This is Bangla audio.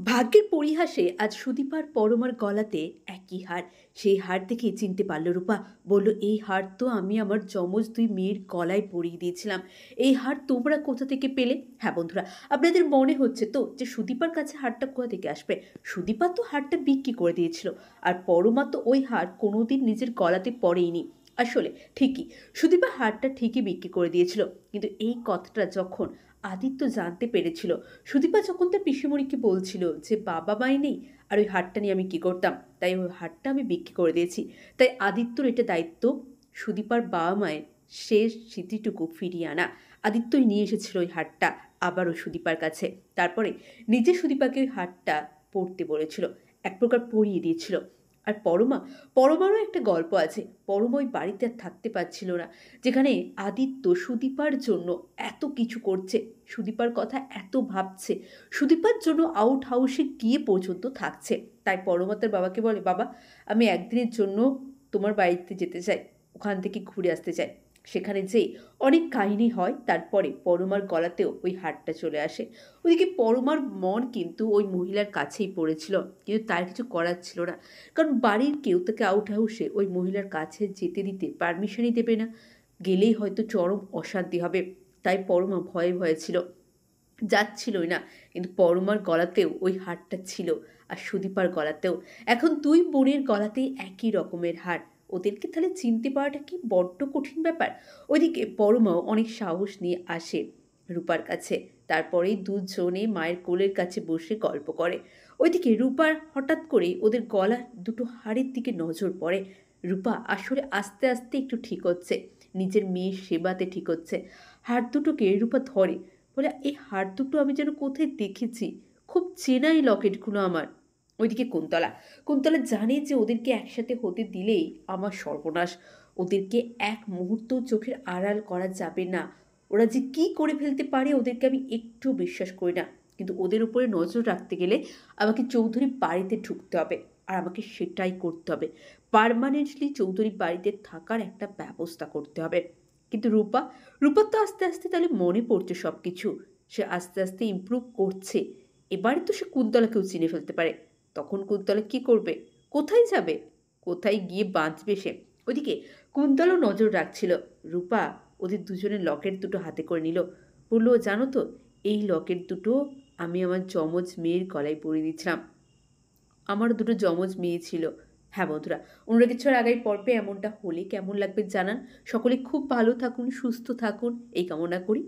ভাগ্যের পরিহাসে আজ সুদীপ আর পরমার গলাতে একই হার। সেই হার দেখে চিনতে পারল রূপা। বলল, এই হার তো আমি আমার যমজ দুই মেয়ের গলায় পরিয়ে দিয়েছিলাম। এই হার তোমরা কোথা থেকে পেলে? হ্যাঁ বন্ধুরা, আপনাদের মনে হচ্ছে তো যে সুদীপার কাছে হারটা কোথা থেকে আসবে। সুদীপা তো হারটা বিক্রি করে দিয়েছিল, আর পরমা তো ওই হার কোনোদিন নিজের গলাতে পরেইনি। আসলে ঠিকই, সুদীপা হারটা ঠিকই বিক্রি করে দিয়েছিল, কিন্তু এই কথাটা যখন আদিত্য জানতে পেরেছিল, সুদীপা যখন তার পিসিমণিকে বলছিল যে বাবা মাই নেই আর ওই হারটা নিয়ে আমি কী করতাম, তাই ওই হারটা আমি বিক্রি করে দিয়েছি। তাই আদিত্যর এটা দায়িত্ব সুদীপার বাবা মায়ের শেষ স্মৃতিটুকু ফিরিয়ে আনা। আদিত্যই নিয়ে এসেছিল ওই হারটা আবারও সুদীপার কাছে। তারপরে নিজে সুদীপাকে ওই হারটা পরতে বলেছিল, এক প্রকার পরিয়ে দিয়েছিল। আর পরমারও একটা গল্প আছে। পরমা ওই বাড়িতে আর থাকতে পারছিল না, যেখানে আদিত্য সুদীপার জন্য এত কিছু করছে, সুদীপার কথা এত ভাবছে, সুদীপার জন্য আউট হাউসে গিয়ে পর্যন্ত থাকছে। তাই পরমা তার বাবাকে বলে, বাবা আমি একদিনের জন্য তোমার বাড়িতে যেতে চাই, ওখান থেকে ঘুরে আসতে চাই। সেখানে যেই অনেক কাহিনী হয়, তারপরে পরমার গলাতেও ওই হারটা চলে আসে। ওইদিকে পরমার মন কিন্তু ওই মহিলার কাছেই পড়েছিল, কিন্তু তার কিছু করার ছিল না, কারণ বাড়ির কেউ তাকে আউট হাউসে ওই মহিলার কাছে যেতে দিতে পারমিশনই দেবে না। গেলেই হয়তো চরম অশান্তি হবে। তাই পরমা ভয়ে ভয়ে ছিল, যাচ্ছিলই না। কিন্তু পরমার গলাতেও ওই হারটা ছিল, আর সুদীপার গলাতেও। এখন দুই বোনের গলাতেই একই রকমের হার। ওদেরকে তাহলে চিনতে পারাটা কি বড্ড কঠিন ব্যাপার। ওইদিকে পরমাও অনেক সাহস নিয়ে আসে রূপার কাছে। তারপরেই দুজনে মায়ের কোলের কাছে বসে গল্প করে। ওইদিকে রূপার হঠাৎ করে ওদের গলার দুটো হাড়ের দিকে নজর পড়ে। রূপা আসলে আস্তে আস্তে একটু ঠিক হচ্ছে, নিজের মেয়ের সেবাতে ঠিক হচ্ছে। হাড় দুটোকে রূপা ধরে, বলে, এই হাড় দুটো আমি যেন কোথায় দেখেছি, খুব চেনা এই লকেটগুলো আমার। ওইদিকে কুন্তলা জানে যে ওদেরকে একসাথে হতে দিলেই আমার সর্বনাশ। ওদেরকে এক মুহূর্ত চোখের আড়াল করা যাবে না। ওরা যে কি করে ফেলতে পারে ওদেরকে আমি একটু বিশ্বাস করি না। কিন্তু ওদের উপরে নজর রাখতে গেলে আমাকে চৌধুরী বাড়িতে ঢুকতে হবে, আর আমাকে সেটাই করতে হবে। পার্মানেন্টলি চৌধুরী বাড়িতে থাকার একটা ব্যবস্থা করতে হবে। কিন্তু রূপার তো আস্তে আস্তে তাহলে মনে পড়ছে সব কিছু। সে আস্তে আস্তে ইমপ্রুভ করছে। এবারে তো সে কুন্তলাকেও চিনে ফেলতে পারে। তখন কুন্তলা কি করবে? কোথায় যাবে? কোথায় গিয়ে বাঁচবে সে? ওদিকে কুন্তলাও নজর রাখছিল। রূপা ওদের দুজনের লকেট দুটো হাতে করে নিল। বলল, জানো তো, এই লকেট দুটো আমি আমার যমজ মেয়ের গলায় পরিয়ে দিচ্ছিলাম। আমারও দুটো যমজ মেয়ে ছিল। হ্যাঁ বন্ধুরা, অনুরাগের ছোঁয়ার আগামী পর্বে এমনটা হলে কেমন লাগবে জানান। সকলে খুব ভালো থাকুন, সুস্থ থাকুন, এই কামনা করি।